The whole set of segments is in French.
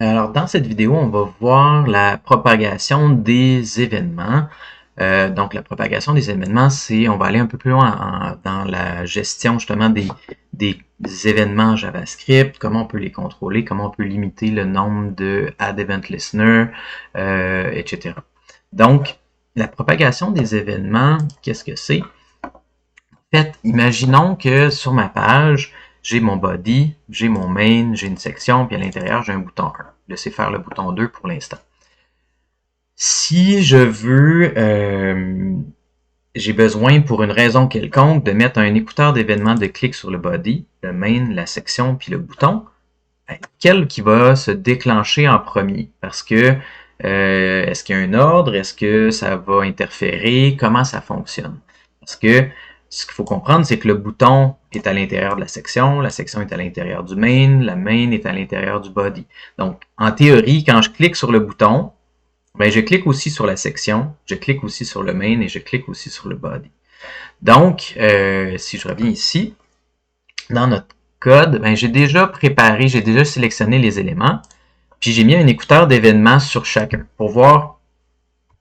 Alors, dans cette vidéo, on va voir la propagation des événements. Donc, la propagation des événements, on va aller un peu plus loin dans la gestion justement des événements JavaScript, comment on peut les contrôler, comment on peut limiter le nombre de add event listener, etc. Donc, la propagation des événements, qu'est-ce que c'est? En fait, imaginons que sur ma page, j'ai mon body, j'ai mon main, j'ai une section, puis à l'intérieur, j'ai un bouton 1. Laissez faire le bouton 2 pour l'instant. Si je veux, j'ai besoin pour une raison quelconque de mettre un écouteur d'événements de clic sur le body, le main, la section, puis le bouton, quel qui va se déclencher en premier? Parce que est-ce qu'il y a un ordre? Est-ce que ça va interférer? Comment ça fonctionne? Parce que ce qu'il faut comprendre, c'est que le bouton est à l'intérieur de la section est à l'intérieur du main, la main est à l'intérieur du body. Donc, en théorie, quand je clique sur le bouton, ben, je clique aussi sur la section, je clique aussi sur le main et je clique aussi sur le body. Donc, si je reviens ici, dans notre code, ben, j'ai déjà préparé, j'ai déjà sélectionné les éléments, puis j'ai mis un écouteur d'événements sur chacun pour voir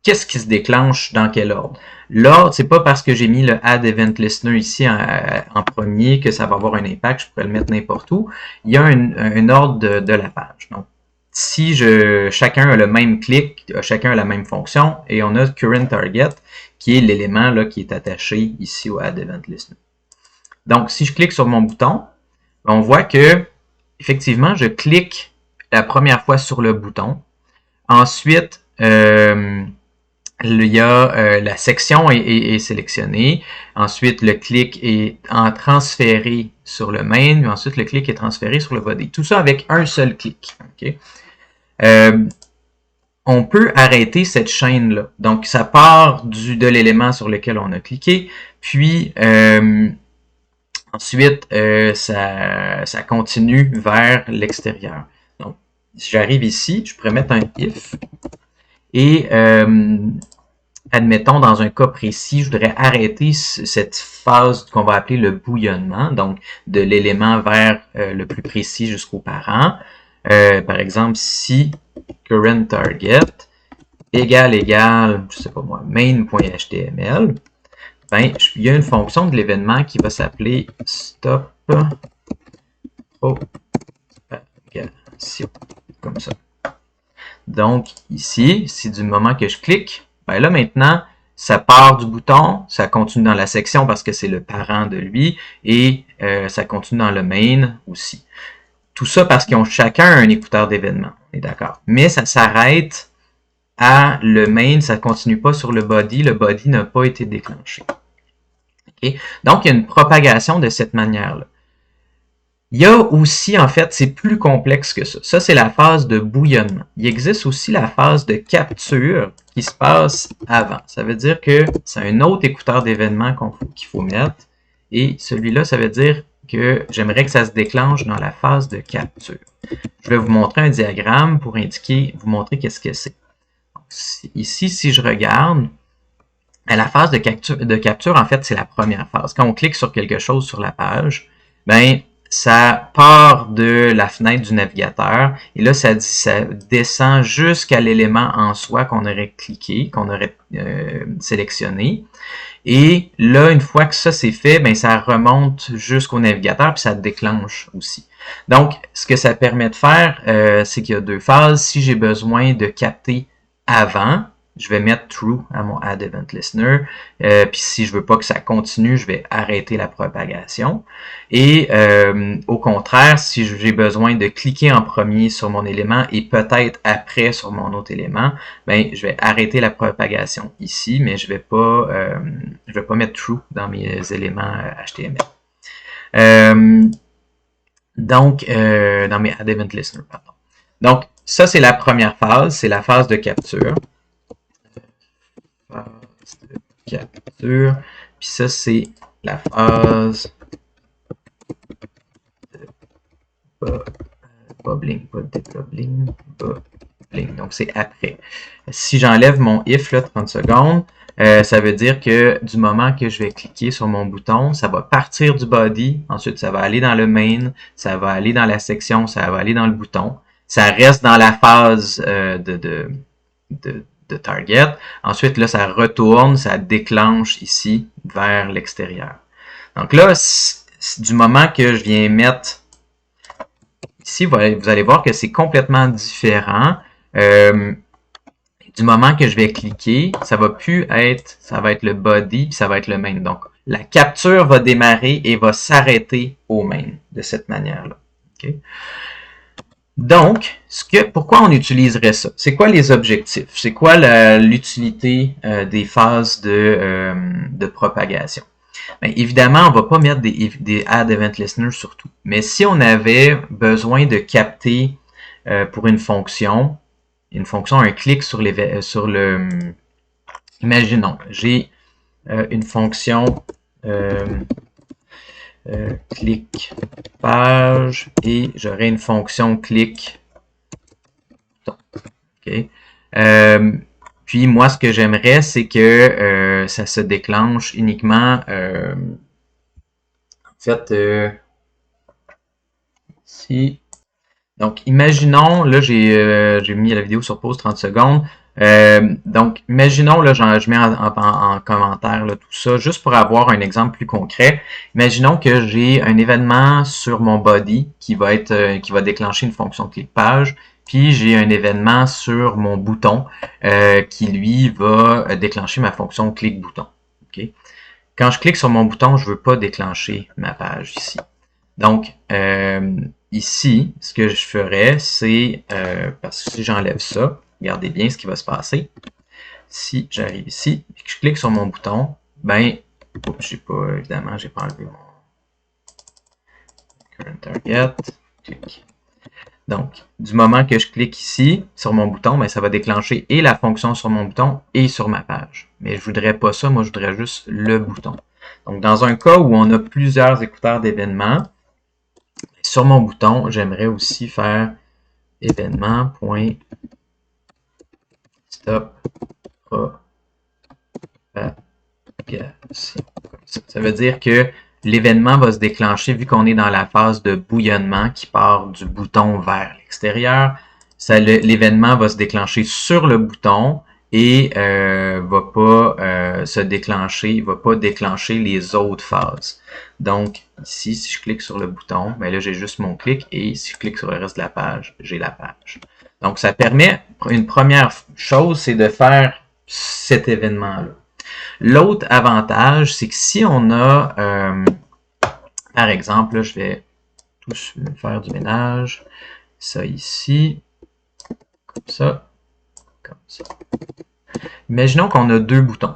qu'est-ce qui se déclenche dans quel ordre. L'ordre, c'est pas parce que j'ai mis le Add Event Listener ici en premier que ça va avoir un impact, je pourrais le mettre n'importe où. Il y a un ordre de la page. Donc, si chacun a le même clic, chacun a la même fonction, et on a Current Target, qui est l'élément là qui est attaché ici au Add Event Listener. Donc, si je clique sur mon bouton, on voit que, effectivement, je clique la première fois sur le bouton. Ensuite, il y a la section est sélectionnée. Ensuite, le clic est transféré sur le main. Puis ensuite, le clic est transféré sur le body. Tout ça avec un seul clic. Okay? On peut arrêter cette chaîne-là. Donc, ça part de l'élément sur lequel on a cliqué. Puis, ensuite, ça continue vers l'extérieur. Donc, si j'arrive ici, je pourrais mettre un if. Et admettons, dans un cas précis, je voudrais arrêter cette phase qu'on va appeler le bouillonnement, donc de l'élément vers le plus précis jusqu'au parent. Par exemple, si current target égale, je sais pas moi, main.html, ben, il y a une fonction de l'événement qui va s'appeler stop propagation, comme ça. Donc, ici, si du moment que je clique, ben là maintenant, ça part du bouton, ça continue dans la section parce que c'est le parent de lui, et ça continue dans le main aussi. Tout ça parce qu'ils ont chacun un écouteur d'événements, on est d'accord. Mais ça s'arrête à le main, ça ne continue pas sur le body n'a pas été déclenché. Okay? Donc, il y a une propagation de cette manière-là. Il y a aussi, en fait, c'est plus complexe que ça. Ça, c'est la phase de bouillonnement. Il existe aussi la phase de capture qui se passe avant. Ça veut dire que c'est un autre écouteur d'événements qu'il faut mettre. Et celui-là, ça veut dire que j'aimerais que ça se déclenche dans la phase de capture. Je vais vous montrer un diagramme pour vous montrer qu'est-ce que c'est. Ici, si je regarde, à la phase de capture, en fait, c'est la première phase. Quand on clique sur quelque chose sur la page, ben, ça part de la fenêtre du navigateur et là, ça descend jusqu'à l'élément en soi qu'on aurait cliqué, qu'on aurait sélectionné. Et là, une fois que ça c'est fait, ben, ça remonte jusqu'au navigateur puis ça déclenche aussi. Donc, ce que ça permet de faire, c'est qu'il y a deux phases. Si j'ai besoin de capter avant, je vais mettre true à mon add event listener. Puis si je veux pas que ça continue, je vais arrêter la propagation. Et au contraire, si j'ai besoin de cliquer en premier sur mon élément et peut-être après sur mon autre élément, ben je vais arrêter la propagation ici, mais je vais pas mettre true dans mes éléments HTML. Donc, dans mes add event listener, pardon. Donc, ça c'est la première phase, c'est la phase de capture. Capture. Puis ça, c'est la phase de bubbling, pas de bubbling. Donc, c'est après. Si j'enlève mon if, là, 30 secondes, ça veut dire que du moment que je vais cliquer sur mon bouton, ça va partir du body, ensuite ça va aller dans le main, ça va aller dans la section, ça va aller dans le bouton. ça reste dans la phase de target. Ensuite, là, ça retourne, ça déclenche ici vers l'extérieur. Donc là, du moment que je viens mettre ici, vous allez voir que c'est complètement différent. Du moment que je vais cliquer, ça va plus être, ça va être le body, puis ça va être le main. Donc, la capture va démarrer et va s'arrêter au main de cette manière-là. Okay? Donc, pourquoi on utiliserait ça? C'est quoi les objectifs? C'est quoi l'utilité des phases de propagation? Bien, évidemment, on ne va pas mettre des Add Event Listener sur tout. Mais si on avait besoin de capter pour une fonction, un clic sur le... Imaginons, j'ai une fonction clic page et j'aurai une fonction clic bouton. Okay. Puis moi, ce que j'aimerais, c'est que ça se déclenche uniquement en fait ici. Donc, imaginons, là, j'ai mis la vidéo sur pause 30 secondes. Donc, imaginons, là, je mets en commentaire là, tout ça, juste pour avoir un exemple plus concret. Imaginons que j'ai un événement sur mon body qui va déclencher une fonction clic page, puis j'ai un événement sur mon bouton qui, lui, va déclencher ma fonction clic bouton. Okay? Quand je clique sur mon bouton, je ne veux pas déclencher ma page ici. Donc, ici, ce que je ferais, c'est, parce que si j'enlève ça, regardez bien ce qui va se passer. Si j'arrive ici et que je clique sur mon bouton, ben, évidemment, j'ai pas enlevé mon current target. Clic. Donc, du moment que je clique ici sur mon bouton, ben, ça va déclencher et la fonction sur mon bouton et sur ma page. Mais je voudrais pas ça, moi je voudrais juste le bouton. Donc, dans un cas où on a plusieurs écouteurs d'événements, sur mon bouton, j'aimerais aussi faire événement.stop propagation. Ça veut dire que l'événement va se déclencher vu qu'on est dans la phase de bouillonnement qui part du bouton vers l'extérieur. L'événement va se déclencher sur le bouton et va pas se déclencher, va pas déclencher les autres phases. Donc, ici, si je clique sur le bouton, ben là, j'ai juste mon clic et si je clique sur le reste de la page, j'ai la page. Donc, ça permet, une première chose, c'est de faire cet événement-là. L'autre avantage, c'est que si on a, par exemple, là, je vais tous faire du ménage, ça ici, comme ça, comme ça. Imaginons qu'on a deux boutons.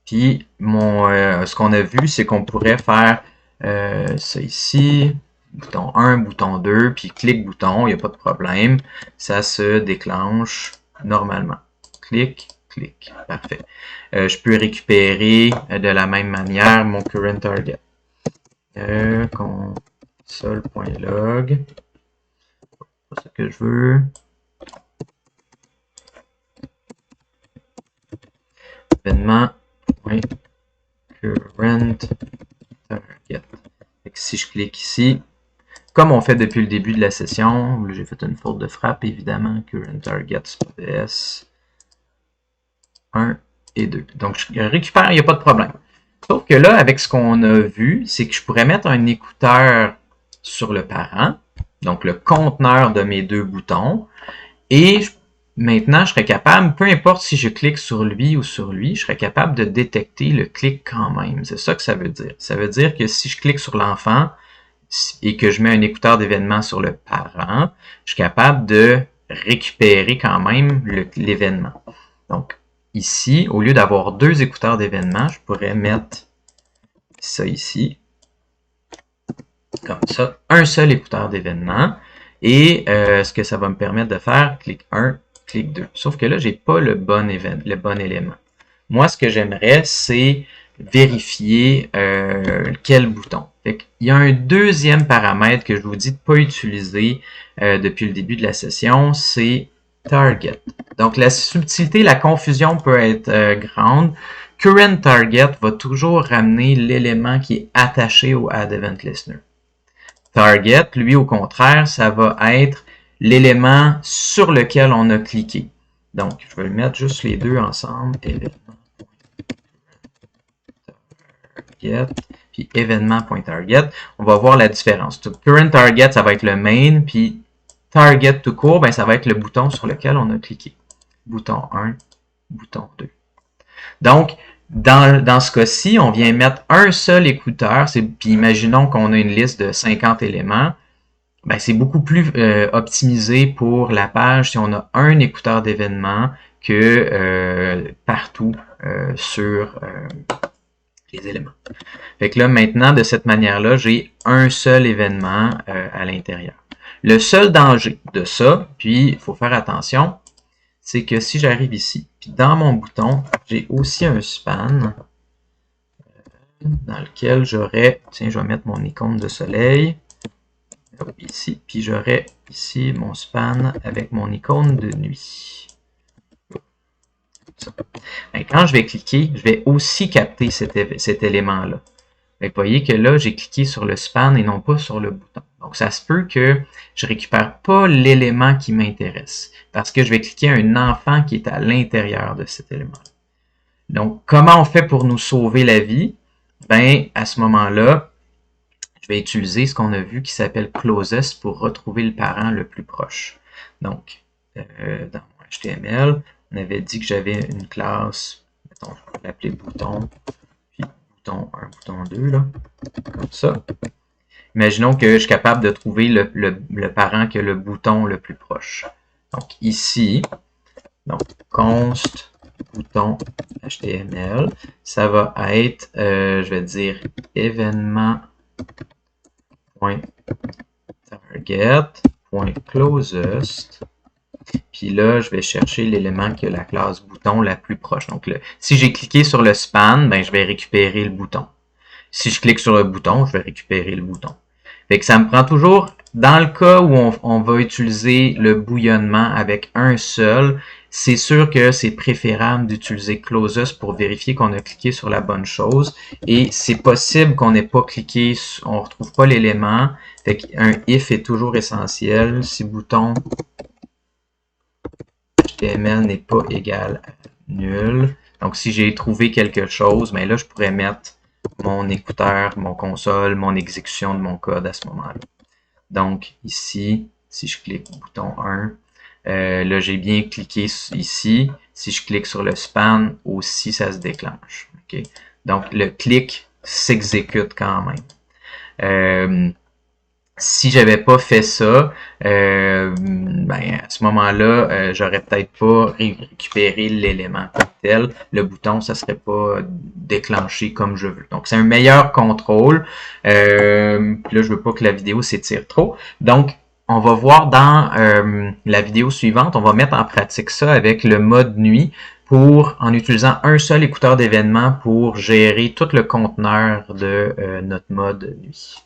Puis, ce qu'on a vu, c'est qu'on pourrait faire ça ici, bouton 1, bouton 2, puis clic bouton, il n'y a pas de problème. Ça se déclenche normalement. Clic, clic. Parfait. Je peux récupérer de la même manière mon current target. Console.log. C'est pas ce que je veux. Événement.current target. Si je clique ici, comme on fait depuis le début de la session, j'ai fait une faute de frappe, évidemment, current target PS 1 et 2. Donc, je récupère, il n'y a pas de problème. Sauf que là, avec ce qu'on a vu, c'est que je pourrais mettre un écouteur sur le parent, donc le conteneur de mes deux boutons, et maintenant, je serais capable, peu importe si je clique sur lui ou sur lui, je serais capable de détecter le clic quand même. C'est ça que ça veut dire. Ça veut dire que si je clique sur l'enfant et que je mets un écouteur d'événement sur le parent, je suis capable de récupérer quand même l'événement. Donc, ici, au lieu d'avoir deux écouteurs d'événement, je pourrais mettre ça ici, comme ça, un seul écouteur d'événement. Et ce que ça va me permettre de faire, clic 1, clic 2. Sauf que là, j'ai pas le bon élément. Moi, ce que j'aimerais, c'est vérifier quel bouton. Il y a un deuxième paramètre que je vous dis de ne pas utiliser depuis le début de la session, c'est target. Donc, la subtilité, la confusion peut être grande. Current target va toujours ramener l'élément qui est attaché au Add Event Listener. Target, lui, au contraire, ça va être l'élément sur lequel on a cliqué. Donc, je vais le mettre juste les deux ensemble. Événement.target, puis événement.target. On va voir la différence. Current target, ça va être le main, puis target tout court, ben, ça va être le bouton sur lequel on a cliqué. Bouton 1, bouton 2. Donc, dans ce cas-ci, on vient mettre un seul écouteur, puis imaginons qu'on a une liste de 50 éléments. Ben, c'est beaucoup plus optimisé pour la page si on a un écouteur d'événement que partout sur les éléments. Fait que là, maintenant, de cette manière-là, j'ai un seul événement à l'intérieur. Le seul danger de ça, puis il faut faire attention, c'est que si j'arrive ici, puis dans mon bouton, j'ai aussi un span dans lequel j'aurais, tiens, je vais mettre mon icône de soleil ici, puis j'aurais ici mon span avec mon icône de nuit. Et quand je vais cliquer, je vais aussi capter cet élément-là. Vous voyez que là, j'ai cliqué sur le span et non pas sur le bouton. Donc, ça se peut que je ne récupère pas l'élément qui m'intéresse parce que je vais cliquer un enfant qui est à l'intérieur de cet élément-là. Donc, comment on fait pour nous sauver la vie? Ben, à ce moment-là, je vais utiliser ce qu'on a vu qui s'appelle closest pour retrouver le parent le plus proche. Donc, dans mon HTML, on avait dit que j'avais une classe, mettons, je vais l'appeler bouton, puis bouton 1, bouton 2, là, comme ça. Imaginons que je suis capable de trouver le parent qui a le bouton le plus proche. Donc, ici, donc, const bouton HTML, ça va être, je vais dire, événement.target.closest. Puis là, je vais chercher l'élément qui a la classe bouton la plus proche. Donc, si j'ai cliqué sur le span, ben, je vais récupérer le bouton. Si je clique sur le bouton, je vais récupérer le bouton. Fait que ça me prend toujours, dans le cas où on va utiliser le bouillonnement avec un seul, c'est sûr que c'est préférable d'utiliser closest pour vérifier qu'on a cliqué sur la bonne chose. Et c'est possible qu'on n'ait pas cliqué, on ne retrouve pas l'élément. Fait qu'un if est toujours essentiel. Si bouton HTML n'est pas égal à nul. Donc, si j'ai trouvé quelque chose, ben là, je pourrais mettre mon écouteur, mon console, mon exécution de mon code à ce moment-là. Donc, ici, si je clique bouton 1, là, j'ai bien cliqué ici. Si je clique sur le span, aussi, ça se déclenche. Okay? Donc, le clic s'exécute quand même. Si j'avais pas fait ça, ben, à ce moment-là, j'aurais peut-être pas récupéré l'élément comme tel. Le bouton, ça serait pas déclenché comme je veux. Donc, c'est un meilleur contrôle. Puis là, je veux pas que la vidéo s'étire trop. Donc, on va voir dans la vidéo suivante, on va mettre en pratique ça avec le mode nuit en utilisant un seul écouteur d'événement pour gérer tout le conteneur de notre mode nuit.